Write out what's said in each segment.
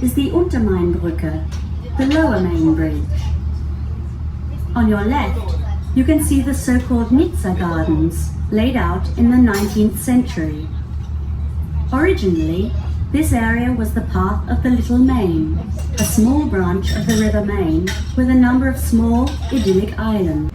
is the Untermainbrücke, the Lower Main Bridge. On your left, you can see the so-called Nizza Gardens, laid out in the 19th century. Originally, this area was the path of the Little Main, a small branch of the River Main with a number of small, idyllic islands.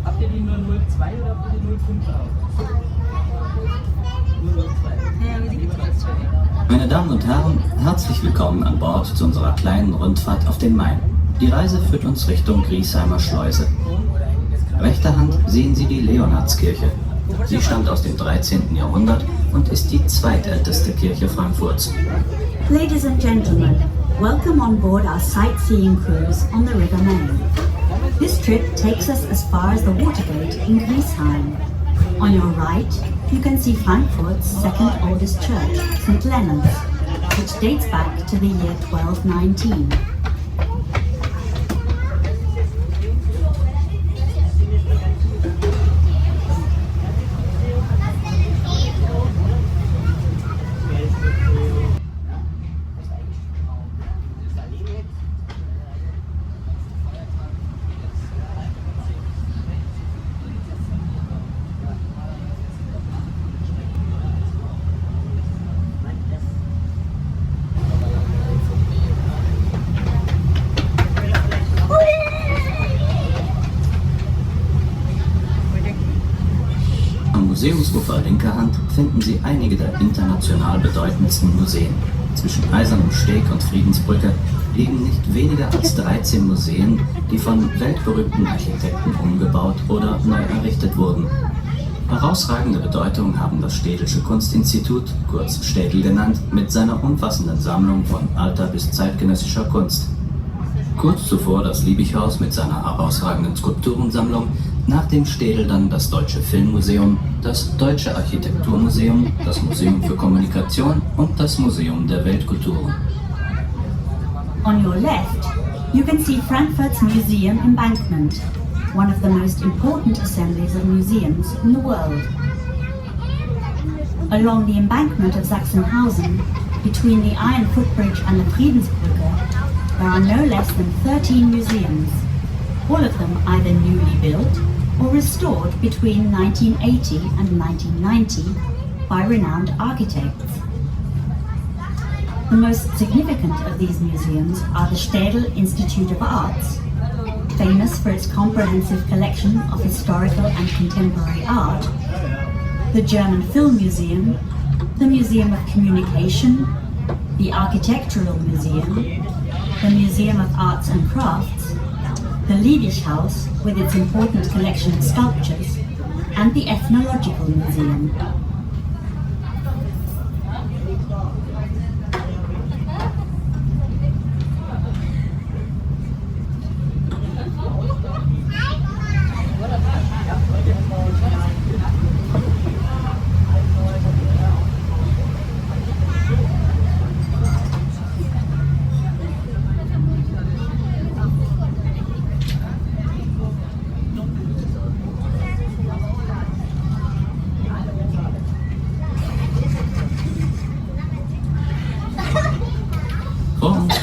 Habt ihr die nur 02 oder habt ihr die 05 auch? Meine Damen und Herren, herzlich willkommen an Bord zu unserer kleinen Rundfahrt auf den Main. Die Reise führt uns Richtung Griesheimer Schleuse. Rechter Hand sehen Sie die Leonhardskirche. Sie stammt aus dem 13. Jahrhundert und ist die zweitälteste Kirche Frankfurts. Ladies and gentlemen, welcome on board our sightseeing cruise on the River Main. This trip takes us as far as the Watergate in Griesheim. On your right, you can see Frankfurt's second oldest church, St. Leonard's, which dates back to the year 1219. Am Museumsufer linker Hand finden Sie einige der international bedeutendsten Museen. Zwischen Eisernem Steg und Friedensbrücke liegen nicht weniger als 13 Museen, die von weltberühmten Architekten umgebaut oder neu errichtet wurden. Herausragende Bedeutung haben das Städelsche Kunstinstitut, kurz Städel genannt, mit seiner umfassenden Sammlung von alter bis zeitgenössischer Kunst. Kurz zuvor das Liebighaus mit seiner herausragenden Skulpturensammlung, nach dem Städel dann das Deutsche Filmmuseum, das Deutsche Architekturmuseum, das Museum für Kommunikation und das Museum der Weltkulturen. On your left, you can see Frankfurt's museum embankment, one of the most important assemblies of museums in the world. Along the embankment of Sachsenhausen, between the Iron Footbridge and the Friedensbrücke, there are no less than 13 museums, all of them either newly built or restored between 1980 and 1990 by renowned architects. The most significant of these museums are the Städel Institute of Arts, famous for its comprehensive collection of historical and contemporary art, the German Film Museum, the Museum of Communication, the Architectural Museum, the Museum of Arts and Crafts, the Liebig House with its important collection of sculptures, and the Ethnological Museum.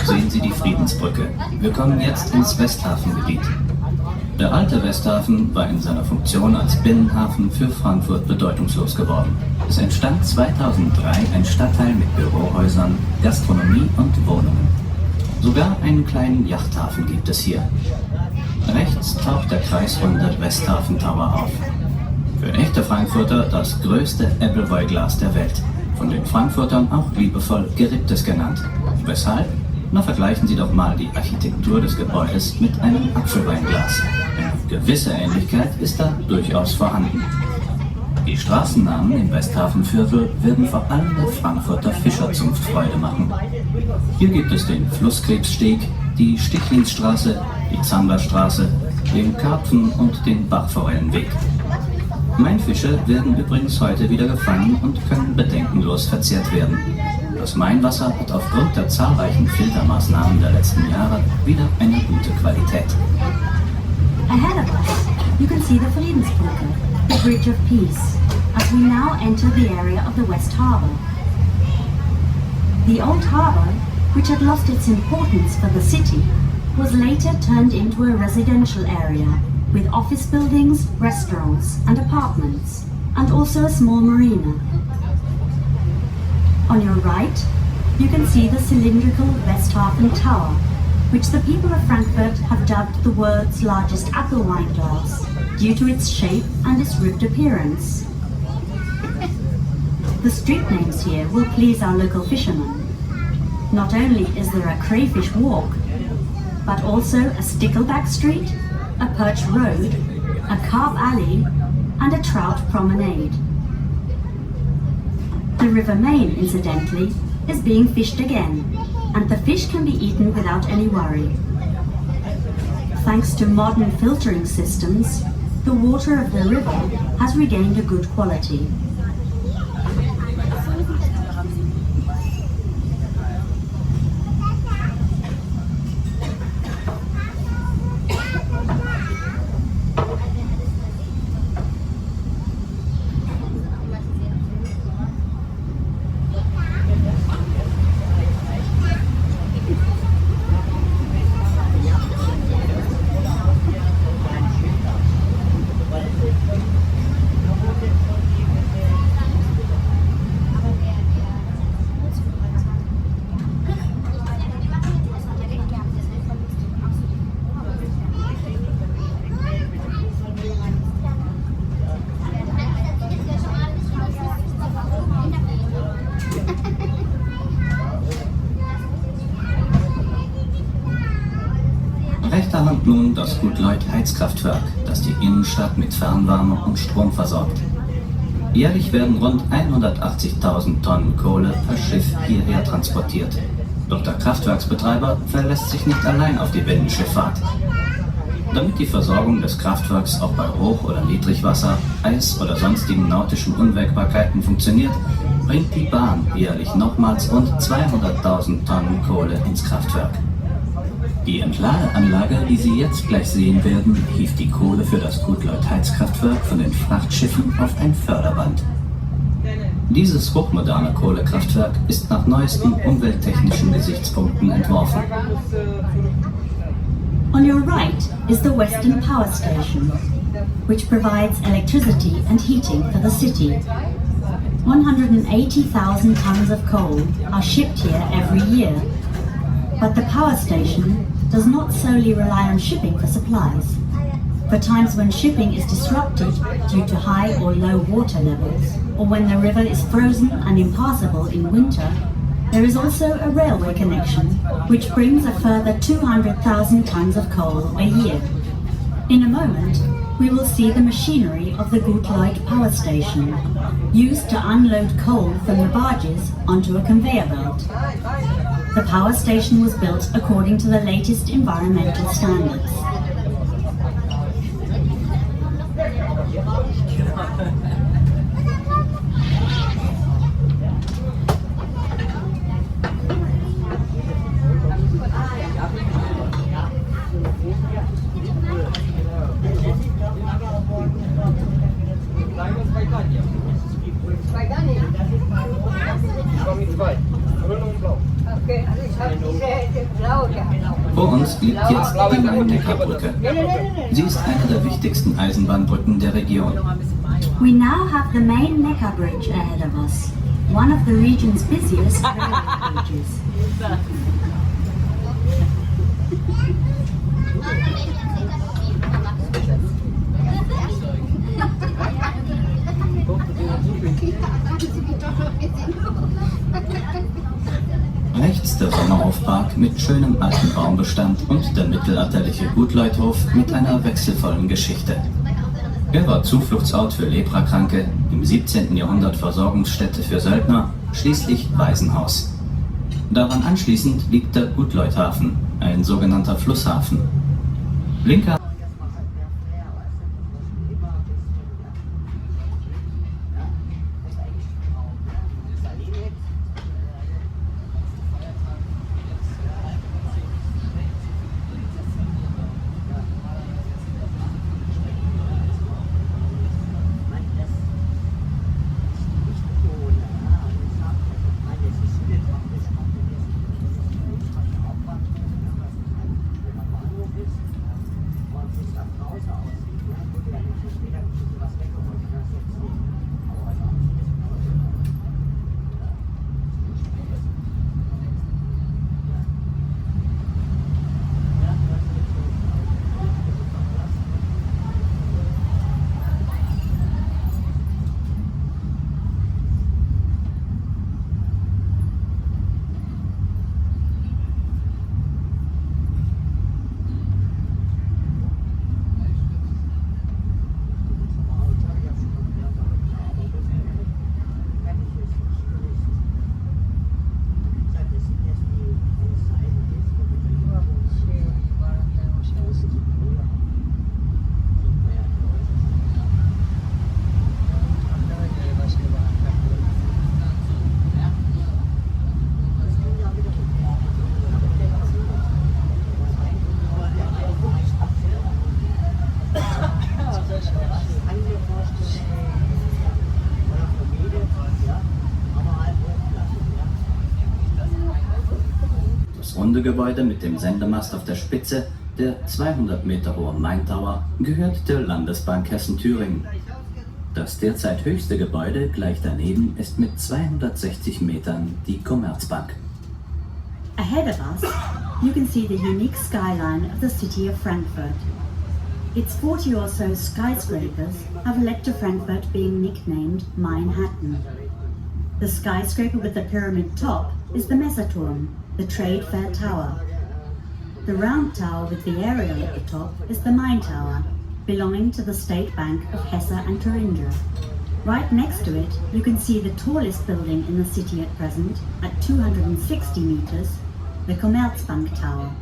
Sehen Sie die Friedensbrücke. Wir kommen jetzt ins Westhafengebiet. Der alte Westhafen war in seiner Funktion als Binnenhafen für Frankfurt bedeutungslos geworden. Es entstand 2003 ein Stadtteil mit Bürohäusern, Gastronomie und Wohnungen. Sogar einen kleinen Yachthafen gibt es hier. Rechts taucht der kreisrunde Westhafen Tower auf. Für echte Frankfurter das größte Appleboy-Glas der Welt. Von den Frankfurtern auch liebevoll Geripptes genannt. Weshalb? Na, vergleichen Sie doch mal die Architektur des Gebäudes mit einem Apfelweinglas. Eine gewisse Ähnlichkeit ist da durchaus vorhanden. Die Straßennamen im Westhafenviertel werden vor allem der Frankfurter Fischerzunft Freude machen. Hier gibt es den Flusskrebssteg, die Stichlinsstraße, die Zanderstraße, den Karpfen- und den Bachforellenweg. Mainfische werden übrigens heute wieder gefangen und können bedenkenlos verzehrt werden. Das Mainwasser hat aufgrund der zahlreichen Filtermaßnahmen der letzten Jahre wieder eine gute Qualität. Ahead of us, you can see the Friedensbrücke, the Bridge of Peace, as we now enter the area of the West Harbour. The old harbour, which had lost its importance for the city, was later turned into a residential area with office buildings, restaurants and apartments, and also a small marina. On your right, you can see the cylindrical Westhafen Tower, which the people of Frankfurt have dubbed the world's largest apple wine glass, due to its shape and its ribbed appearance. The street names here will please our local fishermen. Not only is there a crayfish walk, but also a stickleback street, a perch road, a carp alley, and a trout promenade. The River Main, incidentally, is being fished again, and the fish can be eaten without any worry. Thanks to modern filtering systems, the water of the river has regained a good quality. Rechter Hand nun das Gut-Leut-Heizkraftwerk, das die Innenstadt mit Fernwärme und Strom versorgt. Jährlich werden rund 180.000 Tonnen Kohle per Schiff hierher transportiert. Doch der Kraftwerksbetreiber verlässt sich nicht allein auf die Binnenschifffahrt. Damit die Versorgung des Kraftwerks auch bei Hoch- oder Niedrigwasser, Eis oder sonstigen nautischen Unwägbarkeiten funktioniert, bringt die Bahn jährlich nochmals rund 200.000 Tonnen Kohle ins Kraftwerk. Die Entladeanlage, die Sie jetzt gleich sehen werden, hieft die Kohle für das Gut-Leut-Heizkraftwerk von den Frachtschiffen auf ein Förderband. Dieses hochmoderne Kohlekraftwerk ist nach neuesten umwelttechnischen Gesichtspunkten entworfen. On your right is the Western Power Station, which provides electricity and heating for the city. 180,000 tons of coal are shipped here every year. But the power station does not solely rely on shipping for supplies. For times when shipping is disrupted due to high or low water levels, or when the river is frozen and impassable in winter, there is also a railway connection which brings a further 200,000 tons of coal a year. In a moment, we will see the machinery of the Gutleut power station, used to unload coal from the barges onto a conveyor belt. The power station was built according to the latest environmental standards. Vor uns liegt jetzt die Main-Neckar-Brücke. Sie ist eine der wichtigsten Eisenbahnbrücken der Region. We now have the main Neckar Bridge ahead of us, one of the region's busiest railway bridges. Rechts der Sommerhofpark mit schönem alten Baumbestand und der mittelalterliche Gutleuthof mit einer wechselvollen Geschichte. Er war Zufluchtsort für Leprakranke, im 17. Jahrhundert Versorgungsstätte für Söldner, schließlich Waisenhaus. Daran anschließend liegt der Gutleuthafen, ein sogenannter Flusshafen. Linker runde Gebäude mit dem Sendemast auf der Spitze, der 200 Meter hohe Main Tower, gehört der Landesbank Hessen-Thüringen. Das derzeit höchste Gebäude gleich daneben ist mit 260 Metern die Commerzbank. Ahead of us, you can see the unique skyline of the city of Frankfurt. Its 40 or so skyscrapers have led to Frankfurt being nicknamed Manhattan. The skyscraper with the pyramid top is the Messeturm, the Trade Fair Tower. The round tower with the aerial at the top is the Main Tower, belonging to the State Bank of Hesse and Thuringia. Right next to it, you can see the tallest building in the city at present, at 260 meters, the Commerzbank Tower.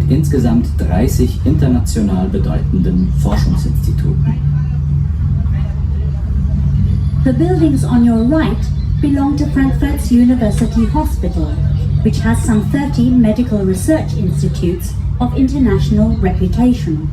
mit insgesamt 30 international bedeutenden Forschungsinstituten. The buildings on your right belong to Frankfurt's University Hospital, which has some 30 medical research institutes of international reputation.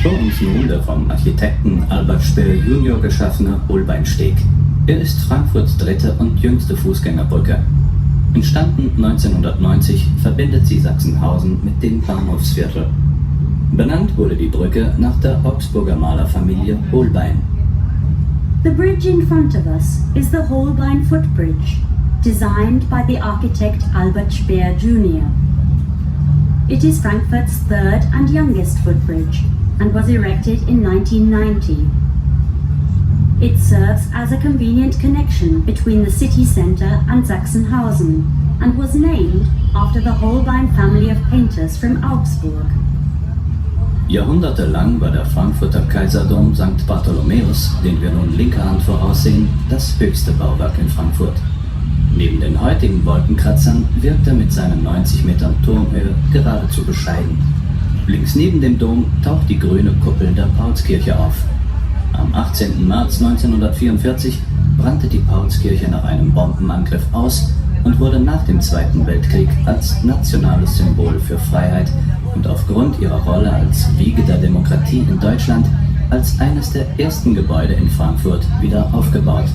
Vor uns nun der vom Architekten Albert Speer Junior geschaffene Holbeinsteg. Er ist Frankfurts dritte und jüngste Fußgängerbrücke. Entstanden 1990, verbindet sie Sachsenhausen mit dem Bahnhofsviertel. Benannt wurde die Brücke nach der Augsburger Malerfamilie Holbein. The bridge in front of us is the Holbein Footbridge, designed by the architect Albert Speer Jr. It is Frankfurt's third and youngest footbridge and was erected in 1990. It serves as a convenient connection between the city centre and Sachsenhausen and was named after the Holbein family of painters from Augsburg. Jahrhundertelang war der Frankfurter Kaiserdom St. Bartholomäus, den wir nun linker Hand voraussehen, das höchste Bauwerk in Frankfurt. Neben den heutigen Wolkenkratzern wirkt er mit seinen 90 Metern Turmhöhe geradezu bescheiden. Links neben dem Dom taucht die grüne Kuppel der Paulskirche auf. Am 18. März 1944 brannte die Paulskirche nach einem Bombenangriff aus und wurde nach dem Zweiten Weltkrieg als nationales Symbol für Freiheit und aufgrund ihrer Rolle als Wiege der Demokratie in Deutschland als eines der ersten Gebäude in Frankfurt wieder aufgebaut.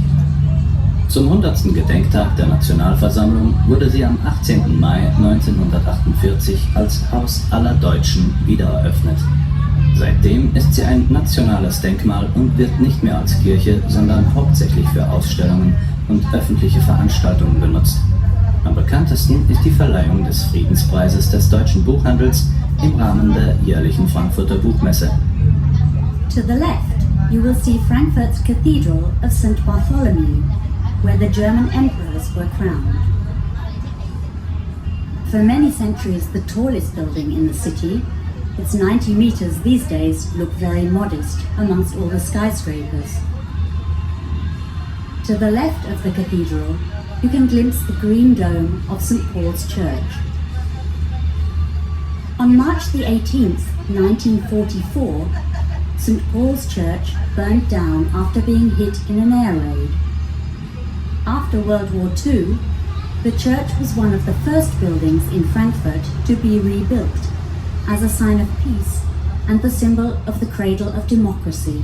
Zum 100. Gedenktag der Nationalversammlung wurde sie am 18. Mai 1948 als Haus aller Deutschen wiedereröffnet. Seitdem ist sie ein nationales Denkmal und wird nicht mehr als Kirche, sondern hauptsächlich für Ausstellungen und öffentliche Veranstaltungen benutzt. Am bekanntesten ist die Verleihung des Friedenspreises des deutschen Buchhandels im Rahmen der jährlichen Frankfurter Buchmesse. To the left, you will see Frankfurt's Cathedral of St. Bartholomew, where the German emperors were crowned. For many centuries the tallest building in the city, its 90 meters these days look very modest amongst all the skyscrapers. To the left of the cathedral, you can glimpse the green dome of St. Paul's Church. On March the 18th, 1944, St. Paul's Church burnt down after being hit in an air raid. After World War II, the church was one of the first buildings in Frankfurt to be rebuilt as a sign of peace and the symbol of the cradle of democracy.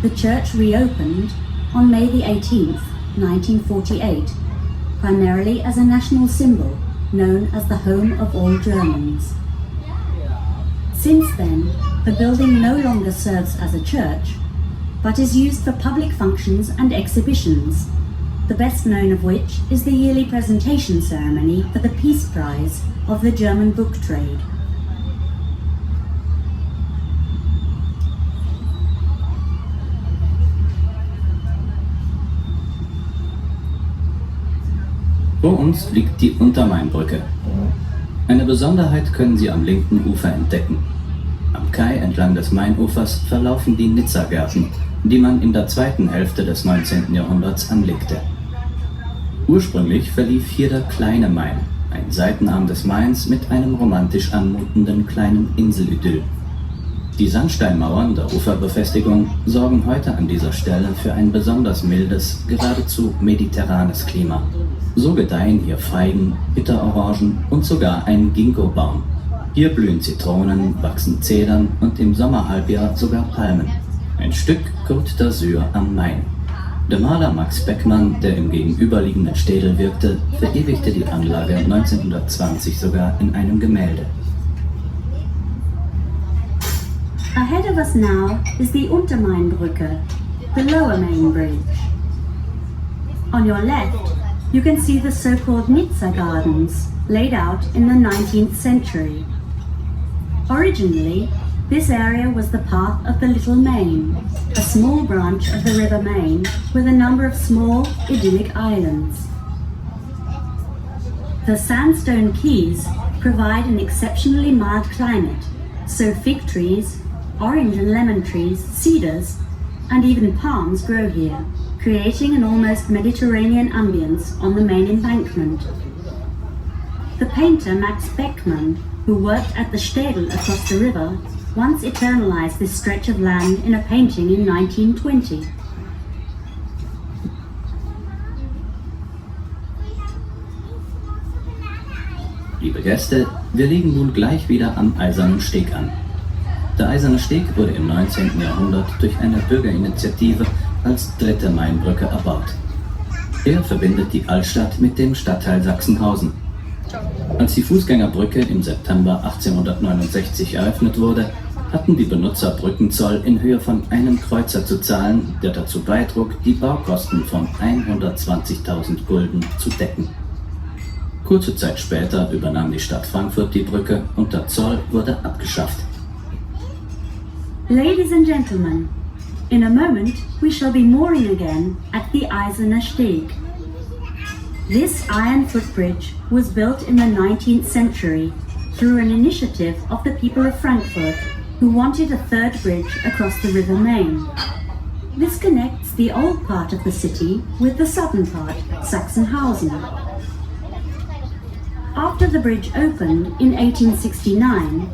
The church reopened on May the 18th, 1948, primarily as a national symbol known as the home of all Germans. Since then, the building no longer serves as a church, but is used for public functions and exhibitions, the best known of which is the yearly presentation ceremony for the Peace Prize of the German book trade. Vor uns liegt die Untermainbrücke. Eine Besonderheit können Sie am linken Ufer entdecken. Am Kai entlang des Mainufers verlaufen die Nizza-Gärten, die man in der zweiten Hälfte des 19. Jahrhunderts anlegte. Ursprünglich verlief hier der kleine Main, ein Seitenarm des Mains mit einem romantisch anmutenden kleinen Inselidyll. Die Sandsteinmauern der Uferbefestigung sorgen heute an dieser Stelle für ein besonders mildes, geradezu mediterranes Klima. So gedeihen hier Feigen, Bitterorangen und sogar ein Ginkgo-Baum. Hier blühen Zitronen, wachsen Zedern und im Sommerhalbjahr sogar Palmen. Ein Stück Côte d'Azur am Main. Der Maler Max Beckmann, der im gegenüberliegenden Städel wirkte, verewigte die Anlage 1920 sogar in einem Gemälde. Ahead of us now is the Untermainbrücke, the lower main bridge. On your left, you can see the so-called Nizza Gardens, laid out in the 19th century. Originally, this area was the path of the Little Main, a small branch of the River Main with a number of small, idyllic islands. The sandstone quays provide an exceptionally mild climate, so fig trees, orange and lemon trees, cedars, and even palms grow here, creating an almost Mediterranean ambience on the main embankment. The painter Max Beckmann, who worked at the Städel across the river, once eternalized this stretch of land in a painting in 1920. Liebe Gäste, wir liegen nun gleich wieder am Eisernen Steg an. Der Eiserne Steg wurde im 19. Jahrhundert durch eine Bürgerinitiative als dritte Mainbrücke erbaut. Er verbindet die Altstadt mit dem Stadtteil Sachsenhausen. Als die Fußgängerbrücke im September 1869 eröffnet wurde, hatten die Benutzer Brückenzoll in Höhe von einem Kreuzer zu zahlen, der dazu beitrug, die Baukosten von 120.000 Gulden zu decken. Kurze Zeit später übernahm die Stadt Frankfurt die Brücke und der Zoll wurde abgeschafft. Ladies and gentlemen, in a moment we shall be mooring again at the Eiserner Steg. This iron footbridge was built in the 19th century through an initiative of the people of Frankfurt who wanted a third bridge across the River Main. This connects the old part of the city with the southern part, Sachsenhausen. After the bridge opened in 1869,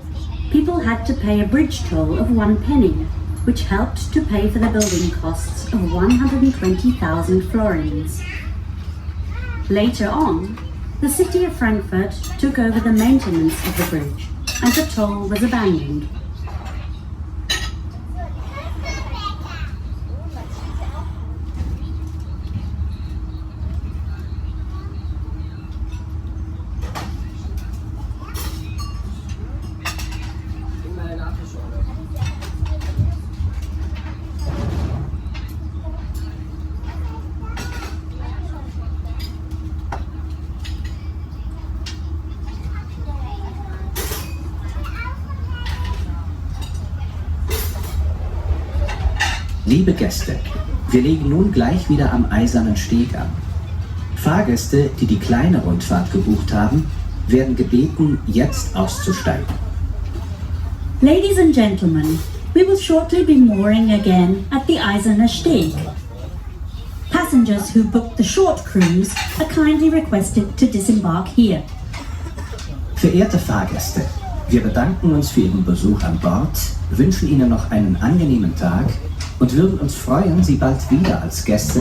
people had to pay a bridge toll of 1 penny, which helped to pay for the building costs of 120,000 florins. Later on, the city of Frankfurt took over the maintenance of the bridge and the toll was abandoned. Liebe Gäste, wir legen nun gleich wieder am Eisernen Steg an. Fahrgäste, die die kleine Rundfahrt gebucht haben, werden gebeten, jetzt auszusteigen. Ladies and gentlemen, we will shortly be mooring again at the Eiserner Steg. Passengers who booked the short cruise are kindly requested to disembark here. Verehrte Fahrgäste, wir bedanken uns für Ihren Besuch an Bord, wünschen Ihnen noch einen angenehmen Tag und würden uns freuen, Sie bald wieder als Gäste